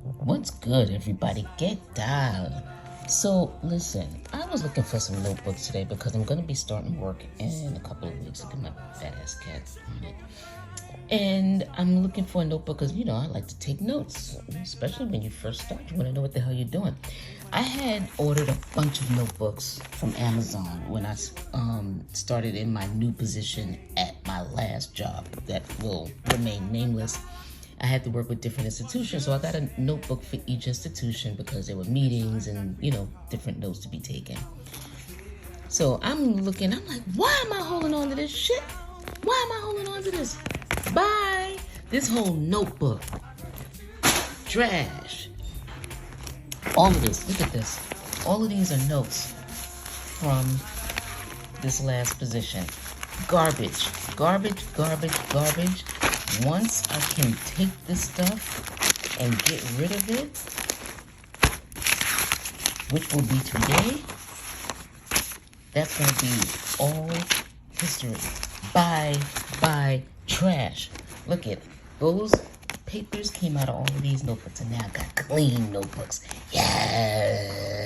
What's good, everybody? Get down. So, listen, I was looking for some notebooks today because I'm going to be starting work in a couple of weeks. Look at my fat ass cat on it. And I'm looking for a notebook because, I like to take notes, especially when you first start. You want to know what the hell you're doing. I had ordered a bunch of notebooks from Amazon when I started in my new position at my last job that will remain nameless. I had to work with different institutions, so I got a notebook for each institution because there were meetings and, different notes to be taken. So I'm looking, I'm like, why am I holding on to this shit? Why am I holding on to this? Bye! This whole notebook. Trash. All of this, look at this. All of these are notes from this last position. Garbage. Garbage, garbage, garbage. Once I can take this stuff and get rid of it, which will be today, that's going to be all history. Bye, trash. Look at those papers came out of all of these notebooks, and now I got clean notebooks. Yes.